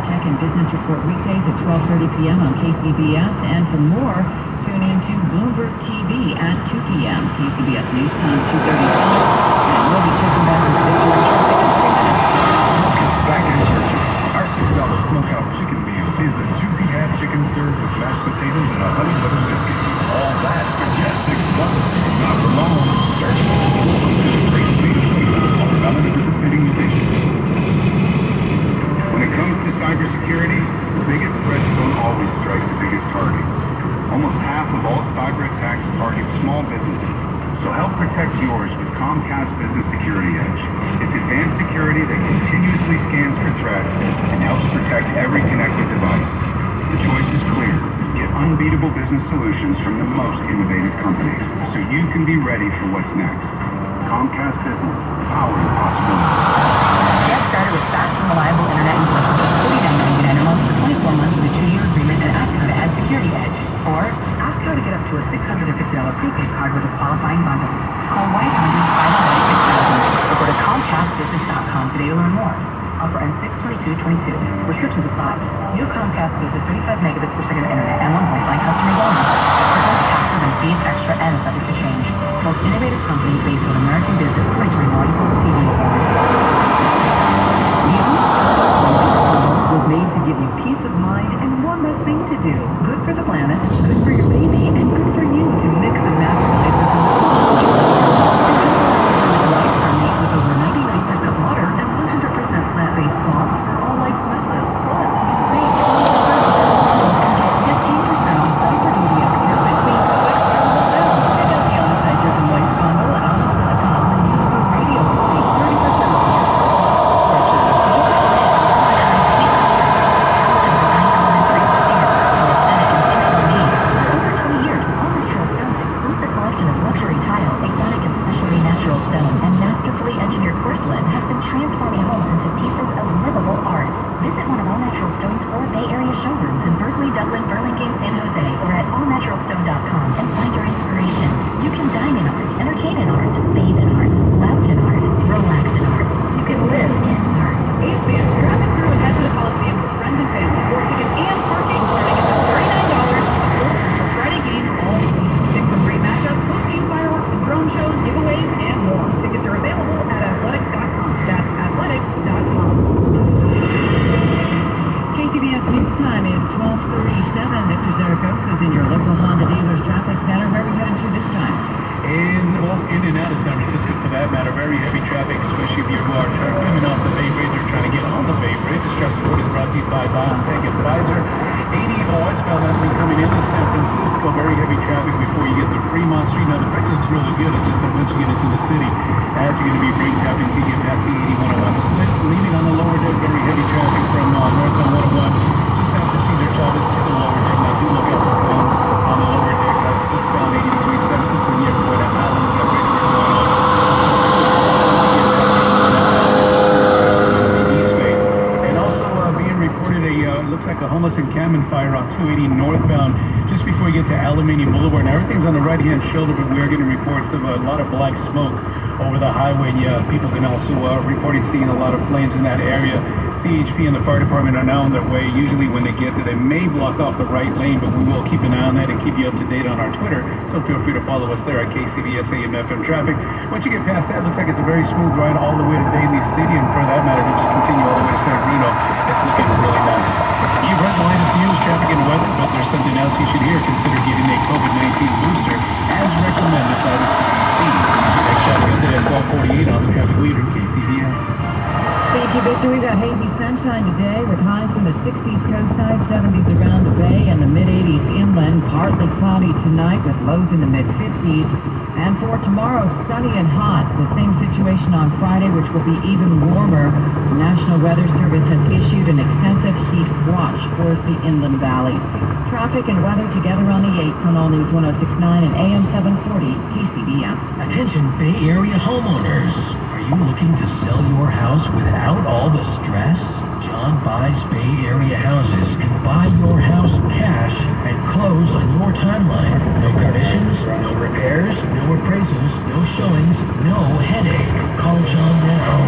Tech and Business Report weekdays at 12:30 p.m. on KCBS. And for more, tune in to Bloomberg TV at 2 p.m. KCBS News Time 2:35. And we'll be checking back with Back in church, our $6 smokehouse chicken meal is a juicy half chicken served with mashed potatoes and a honey butter biscuit. All that for just $6. Not for long. Church great on some of the participating locations. When it comes to cybersecurity, the biggest threats don't always strike the biggest target. Almost half of all cyber attacks target small businesses. So help protect yours with Comcast Business Security Edge. It's advanced security that continuously scans for threats and helps protect every connected device. The choice is clear. Get unbeatable business solutions from the most innovative companies so you can be ready for what's next. Comcast Business, powering possibilities. Get started with fast and reliable internet and phone, $49.99 a month for 24 months with a 2-year agreement, and ask how to add Security Edge. Or ask how to get up to a $650 prepaid card with a qualifying bundle. Call 1-800-560-6000 or go to ComcastBusiness.com today to learn more. Offer ends 6/22/22. Restrictions apply. New Comcast Business 35 megabits per second internet and 1 Wi-Fi customers only. Request password and fees extra and subject to change. Most innovative company based on American business. 2021 TV was made to give you peace of mind and one less thing to do. Good for the planet, good for your baby, and good for you to mix and match flavors in the with over 99% water and 100% plant-based sauce for all life's messes. Plus, great. Get 15% off Cyber Media Commitment Queen products. Check out the on-site White bundle at Audible.com and use the radio to save 30% off. CHP and the fire department are now on their way. Usually when they get there, they may block off the right lane, but we will keep an eye on that and keep you up to date on our Twitter. So feel free to follow us there at KCBS AM FM Traffic. Once you get past that, it looks like it's a very smooth ride all the way to Daly City, and for that matter, to just continue all the way to San Bruno. It's looking really nice. You've heard the latest news, traffic, and weather, but there's something else you should hear. Consider getting a COVID-19 booster as recommended by the CDC. Next shot gets it at 12:48 on the traffic leader, KCBS. Thank you, Victor. We've got hazy sunshine today with highs in the 60s coastside, 70s around the bay, and the mid-80s inland. Partly cloudy tonight with lows in the mid-50s. And for tomorrow, sunny and hot. The same situation on Friday, which will be even warmer. The National Weather Service has issued an extensive heat watch for the inland valley. Traffic and weather together on the 8th on All News 106.9 and AM 740 KCBS. Attention Bay Area homeowners. Are you looking to sell your house without all the stress? John Buys Bay Area Houses can buy your house cash and close on your timeline. No commissions, no repairs, no appraisals, no showings, no headache. Call John now.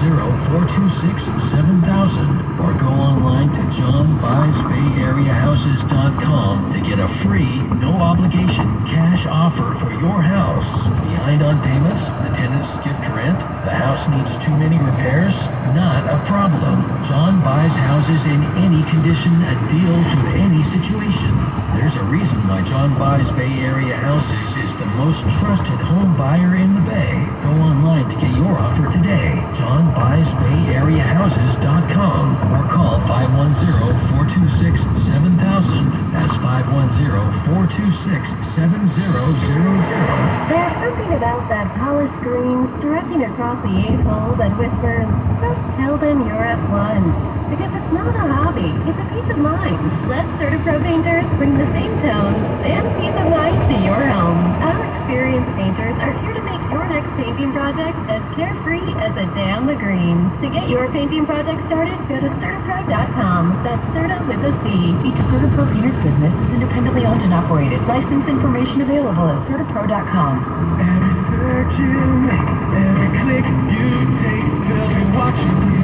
510-426-7000 or go online to johnbuysbayareahouses.com to get a free, no-obligation cash offer for your house. Behind on payments? The tenants skipped rent? The house needs too many repairs? Not a problem. John buys houses in any condition and deals with any situation. There's a reason why John Buys Bay Area Houses is the most trusted home buyer in the Bay. Go online to get your offer today. JohnBuysBayAreaHouses.com or call 510-426-7000. That's 510-426-7000. There's something about that polished screen stretching across the 8 holes that whispers, just tell them you're F1. Because it's not a hobby, it's a peace of mind. Let CertaPro painters bring the same tone and peace of mind to your home. Our experienced painters are here to make your next painting project as carefree as a day on the green. To get your painting project started, go to CertaPro.com. That's Certa with a C. Each CertaPro painter's business is independently owned and operated. License information available at CertaPro.com. Every search you make, every click you take, they'll be watching you.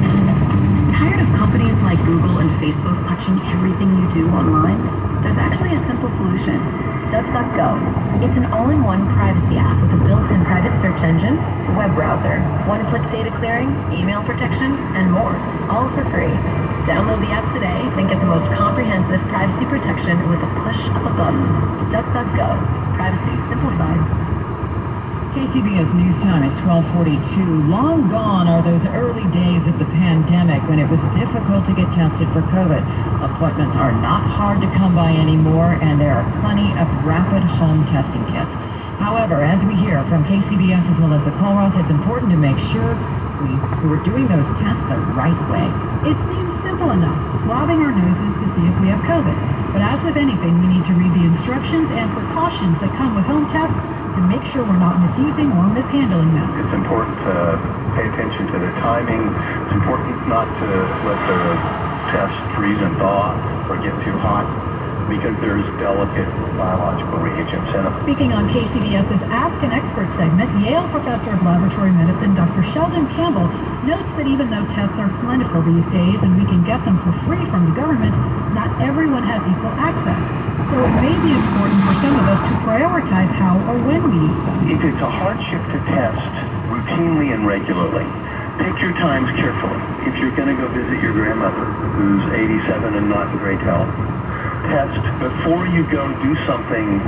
Tired of companies like Google and Facebook touching everything you do online? There's actually a simple solution. DuckDuckGo. It's an all-in-one privacy app with a built-in private search engine, a web browser, one-click data clearing, email protection, and more. All for free. Download the app today and get the most comprehensive privacy protection with a push of a button. DuckDuckGo. Privacy simplified. KCBS News Time at 12:42. Long gone are those early days of the pandemic when it was difficult to get tested for COVID. Appointments are not hard to come by anymore, and there are plenty of rapid home testing kits. However, as we hear from KCBS's Melissa Colroth, it's important to make sure we're doing those tests the right way. It seems simple enough, swabbing our noses to see if we have COVID. But as with anything, we need to read the instructions and precautions that come with home tests to make sure we're not misusing or mishandling them. It's important to pay attention to the timing. It's important not to let the test freeze and thaw or get too hot because there's delicate biological reagents in them. Speaking on KCBS's Ask an Expert segment, Yale Professor of Laboratory Medicine Dr. Sheldon Campbell notes that even though tests are plentiful these days and we can get them for free from the government, not everyone has equal access. So it may be important for some of us to prioritize how or when we use them. If it's a hardship to test routinely and regularly, pick your times carefully. If you're going to go visit your grandmother who's 87 and not in great health, test before you go do something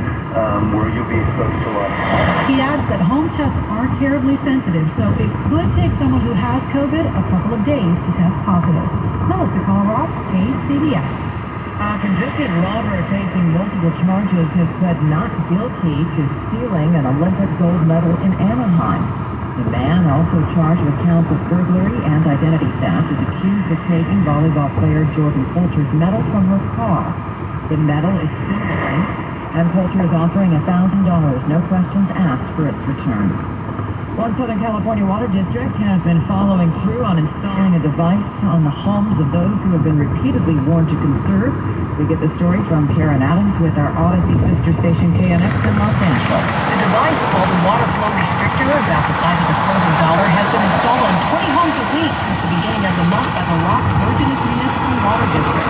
where you'll be exposed to a lot of harm. He adds that home tests aren't terribly sensitive, so it could take someone who has COVID a couple of days to test positive. Melissa Colroth, KCBS. A convicted robber facing multiple charges has pled not guilty to stealing an Olympic gold medal in Anaheim. The man, also charged with counts of burglary and identity theft, is accused of taking volleyball player Jordan Poulter's medal from her car. The medal is silver-linked, and Poulter is offering $1,000, no questions asked, for its return. One Southern California water district has been following through on installing a device on the homes of those who have been repeatedly warned to conserve. We get the story from Karen Adams with our Odyssey sister station KNX in Los Angeles. The device, called the Water Flow Restrictor, about the size of a frozen dollar, has been installed on 20 homes a week since the beginning of the month by the Los Virgenes Municipal Water District.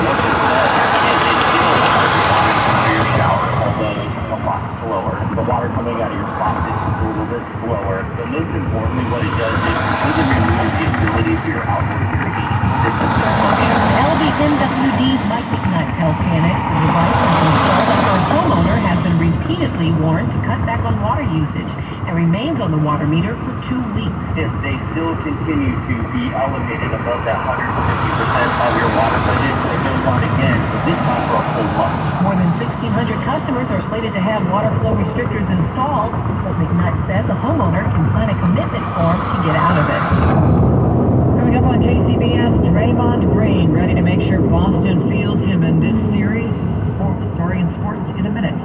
Your shower, although a lot slower. The water coming out of your faucet is a little bit slower. But most importantly, what it does is it doesn't remove the ability for your outdoor irrigation system to function. LVMWD's Mike McKnight tells KNX the device was installed after a homeowner has been repeatedly warned to cut back on water usage and remains on the water meter for 2 weeks. If they still continue to be elevated above that 150% of your water budget, it goes on again, but this time for a full month. More than 1,600 customers are slated to have water flow restrictors installed, but McKnight says the homeowner can sign a commitment form to get out of it. Coming up on KCBS, Draymond Green ready to make sure Boston fields him in this series. Story in sports in a minute.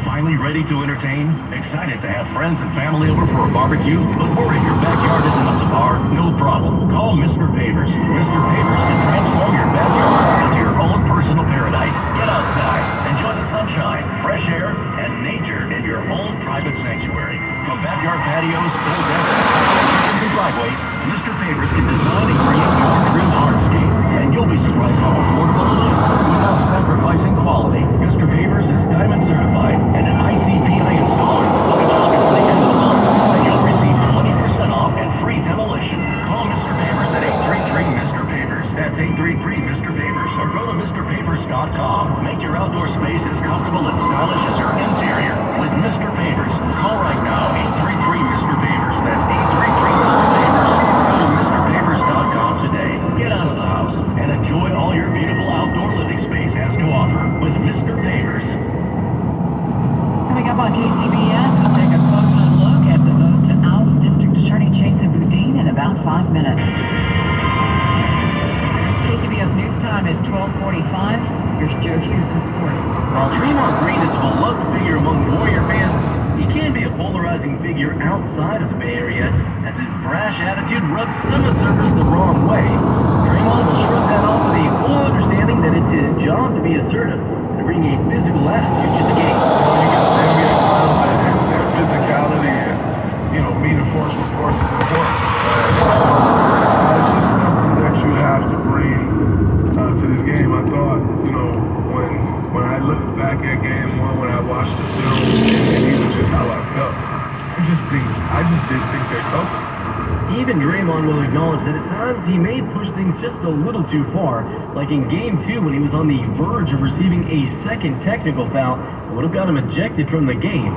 Finally ready to entertain? Excited to have friends and family over for a barbecue? But worried your backyard isn't up to par? No problem. Call Mr. Pavers. Mr. Pavers can transform your backyard into your own personal paradise. Get outside. Enjoy the sunshine, fresh air, and nature in your own private sanctuary. From backyard patios, full decks, driveway, Mr. Favors can design and create your dream hardscape. And you'll be surprised how affordable it is. Without sacrificing quality, Mr. Favors is diamond certified and an ICPI installer. Look at August to the end of the month, and you'll receive 20% off and free demolition. Call Mr. Favors at 833 Mr. Favors. That's 833 Mr. Favors. Or go to MrPavers.com. Make your outdoor space as comfortable and stylish as your interior with Mr. Favors. Call right now, 833 Mr. Favors. That's 833 Mr. Favors. Go to MrPavers.com today. Get out of the house and enjoy all your beautiful outdoor living space has to offer with Mr. Favors. Coming up on KCBS, we'll take a closer look at the vote to oust District Attorney Jason Boudin in about 5 minutes. KCBS News Time is 12:45. Here's Joe Hughes with sports. While Draymond Green is a beloved figure among Warrior fans, he can be a polarizing figure outside of the Bay Area, as his brash attitude rubs some observers the wrong way. Draymond will shrug that off with a full understanding that it's his job to be assertive and bring a physical attitude to the game. Physicality and, being a force for force is important. It's just something that you have to bring to this game. I thought, when I looked back at game one, when I watched the film, and even just how I felt, I just didn't think they felt it. Even Draymond will acknowledge that at times he may push things just a little too far, like in Game 2 when he was on the verge of receiving a second technical foul that would have got him ejected from the game.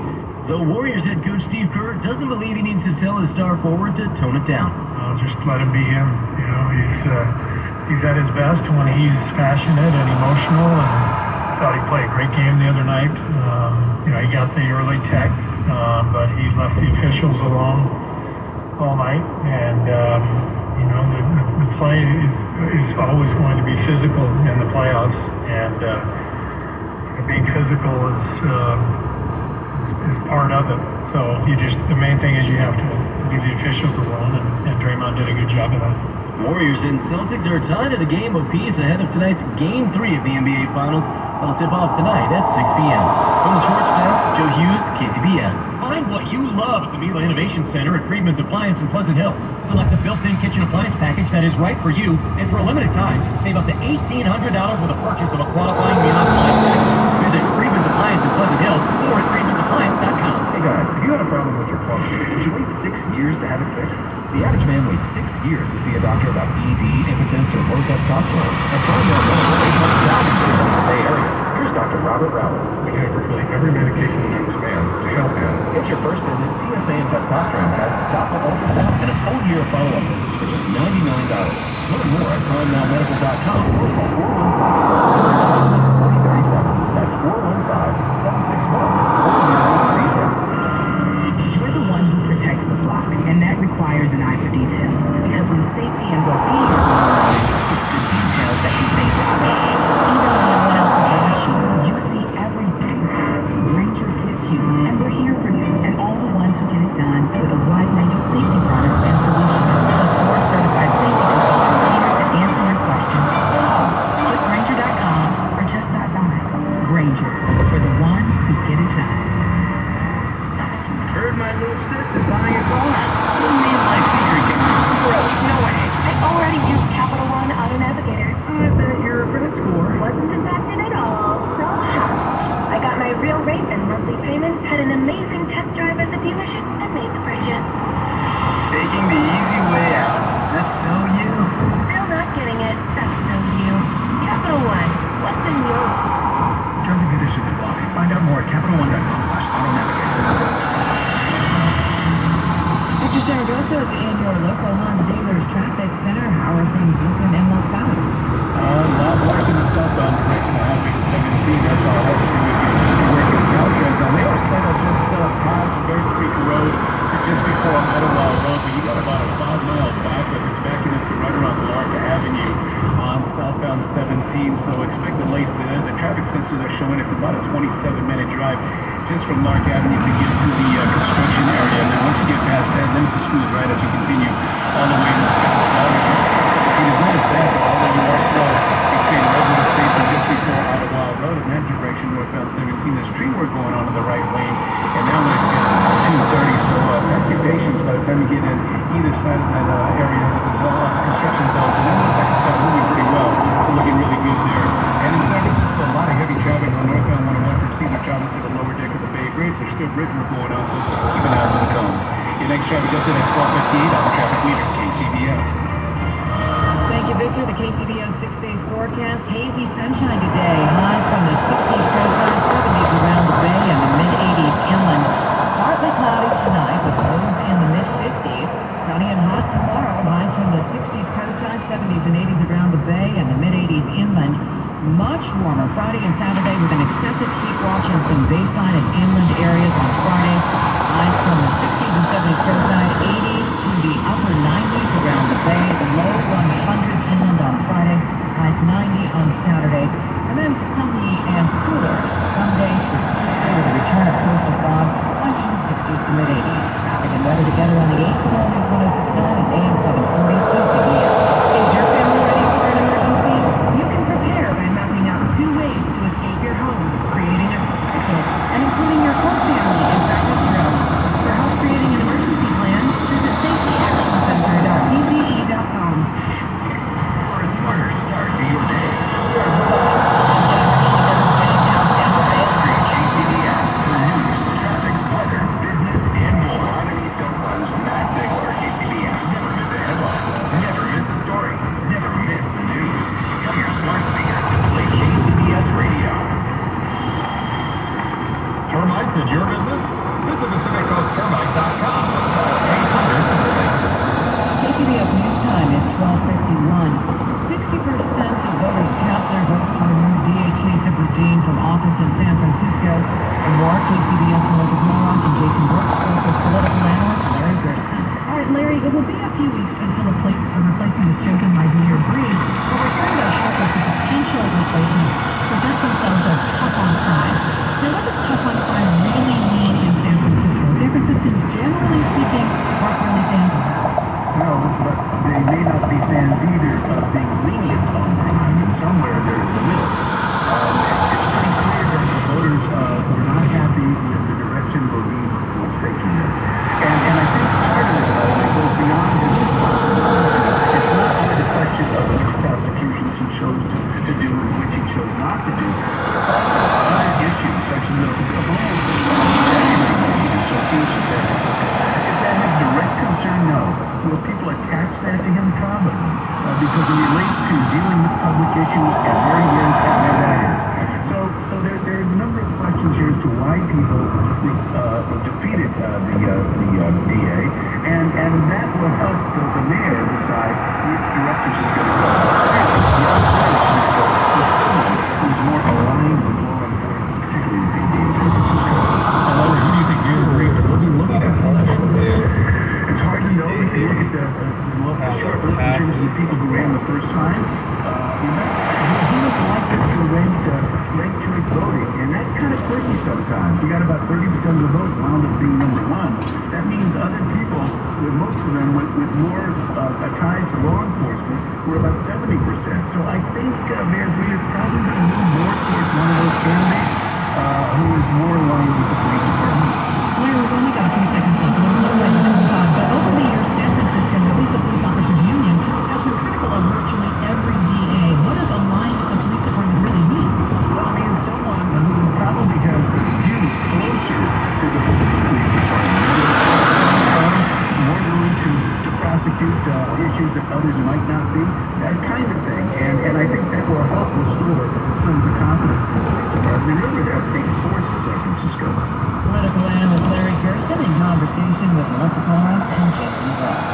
Though Warriors head coach Steve Kerr doesn't believe he needs to tell his star forward to tone it down. Just let him be him. He's at his best when he's passionate and emotional, and I thought he played a great game the other night. He got the early tech, but he left the officials alone all night, and the play is always going to be physical in the playoffs, and being physical is part of it. So the main thing is you have to leave the officials alone, and Draymond did a good job of that. Warriors and Celtics are tied at a game apiece ahead of tonight's Game 3 of the NBA Finals. That'll tip off tonight at 6 p.m. From the Sports Desk, Joe Hughes, KCBS. Find what you love at the Miele Innovation Center at Friedman's Appliance in Pleasant Hill. Select the built-in kitchen appliance package that is right for you, and for a limited time, save up to $1,800 with a purchase of a qualifying Miele appliance package. Visit Friedman's Appliance in Pleasant Hill or at Friedman'sAppliance.com. Hey guys, if you had a problem with your plumbing, would you wait 6 years to have it fixed? The average man waits 6 years to see a doctor about ED, impotence, or low testosterone. And find out more about 800,000 people in the Bay Area. Here's Dr. Robert Rowley. We have really every medication known to man to help him. Get your first visit PSA and testosterone test, Doppler ultrasound, and a full year of follow-up visits for just $99. Learn more at PrimeNowMedical.com or call 415-4037. That's 415-761-4937. We're the one who protects the flock, and that requires an eye for detail. Because when safety and well-being are concerned, it's the details that you say about. Even when no one else is watching, you see everything. Ranger gets you, and we're here for you, and all the ones who get it done with a wide range of safety products and solutions. Plus more certified safety consultants here to answer your questions. Click Granger.com or just stop by. Granger, for the ones who get it done. Heard my little sis is buying a car. You mean my secret car? Gross, no way. I already used Capital One Auto Navigator. I bet you're a credit score. Wasn't impacted at all. So I got my real rate and monthly payments, had an amazing test drive at the dealership, and made the purchase. Taking the easy way out. That's so you. Still not getting it. That's so you. Capital One. What's in you? Terms and conditions apply. Find out more at CapitalOne.com/autonavigator. Mr. Zaragoza is in your local Honda dealer's traffic center. How are things looking in Los Gatos? A lot more than the southbound direction. I haven't seen that's all. Hopefully we can work it out. They are set up just past Bear Creek Road, just before Idlewild Road, but you got about a 5-mile bypass. It's backing into right around Lark Avenue on southbound 17. So expect delays there. The traffic sensors are showing it's about a 27-minute drive just from Lark Avenue to get to the construction area. Now once you get past that, then it's a smooth ride as you continue all the way to the It is not as bad, although you are slow between Redwood Station just before Idlewild Road in that direction, northbound 17. There's tree work going on in the right lane, and now when it gets 2:30, so have your patience by the time you get in either side of that Britain report on, so keep an eye on the cones. Your next traffic update at 12:58 on the traffic leader, KCBS. Thank you, Victor. The KCBS 6-day forecast. Hazy sunshine today. Highs from the 60s coastline, 70s around the bay, and the mid-80s inland. Partly cloudy tonight, with lows in the mid-50s. Sunny and hot tomorrow. Highs from the 60s coastline, 70s and 80s around the bay, and the mid-80s inland. Much warmer Friday and Saturday with an extended heat watch in some bayside and inland areas on Friday. Highs from the 60s and 70s coastline, 80s to the upper 90s around the bay. The low 100s inland on Friday. Highs 90 on Saturday. And then sunny and cooler Sunday through Tuesday with a return of coastal fog. Highs from the 60s to mid-80s. Traffic and weather together on the 8th kilometers 106.9 and AM 740 KCBS. Is your family ready for an emergency? You can prepare by mapping out 2 ways to escape your home, creating a schedule, and including your whole family in practice drills. For help creating an emergency plan, visit safetyactioncenter.pce.com. For a smarter start to your day. KCBS for news, traffic, weather, business, and more. Underneath Don't Runs, Matt Ziegler, KCBS. Never miss a headline. Never miss a story. Never miss the news. Tell your smart speaker to play KCBS Radio. Termites in your business? Visit PacificCoastTermite.com. 800-TERMITE. KCBS News Time is 12:51. 60% of voters cast their votes to remove DHA Zipperstein from office in San Francisco. For more, KCBS Moses Moron and Jason Brooks spoke with political analyst Larry Gerson. All right, Larry, it will be a few weeks until replacing the Chokin by Mayor Breed, but we're hearing that Harper the potential replacements present themselves as tough on crime. Now, what does tough on crime really mean in San Francisco? San Franciscans, generally speaking, aren't really fans of that. No, but they may not be fans either of being lenient on crime, and somewhere there's the middle. It's pretty clear that the voters were not happy with the direction Bodine was taking them. And I think part of it, though, goes beyond just it's not only the question of which prosecutions he chose to do and which he chose not to do. Other issues, such as the association that is that his direct concern? No. Will people attach that to him? Probably. Because it relates to dealing with public issues and where he is and where that is. So there are a number of questions here as to why people defeated the DA, and that will help the mayor decide which direction she's going to go. Who's more aligned with law enforcement, particularly the PD in San Francisco. Larry, who do you think Mayor Breed will be looking at for election? It's hard to know if you look at the short list in terms of the people who ran the first time. He was likely to rank choice voting, and that's kind of quirky sometimes. You got about 30% of the vote wound up being number 1. That means other people, with most of them with more ties to law enforcement, were about 70%. So I think Mayor Breed is probably going to move more towards one of those candidates who is more aligned with the police department. Larry, we've only got a few seconds left, and we'll let you talk. But over the years, San Francisco, at least the Police Officers Union, has been critical of virtually every DA. What does aligned with the police department really mean? Well, I mean, someone who probably has views closer to the police department, more willing to prosecute issues that others might not be, that kind of thing. And I think that will help restore some of the confidence in the police department. Remember, they have a big force in San Francisco. Political analyst Larry Gerson in conversation with Melissa Collins and Jason Brooks.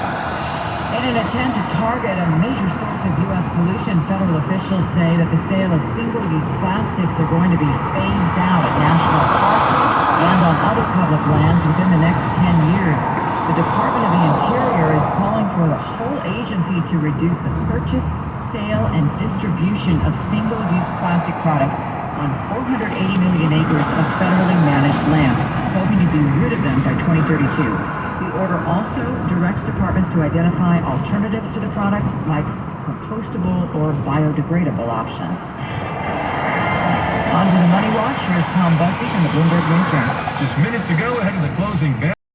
In an attempt to target a major source of U.S. pollution, federal officials say that the sale of single-use plastics are going to be phased out at national parks and on other public lands within the next 10 years. The Department of the Interior is calling for the whole agency to reduce the purchase, sale, and distribution of single-use plastic products on 480 million acres of federally managed land, hoping to be rid of them by 2032. The order also directs departments to identify alternatives to the products like compostable or biodegradable options. On to the Money Watch. Here's Tom Busby from the Bloomberg Newsroom. Just minutes ago, ahead of the closing bell.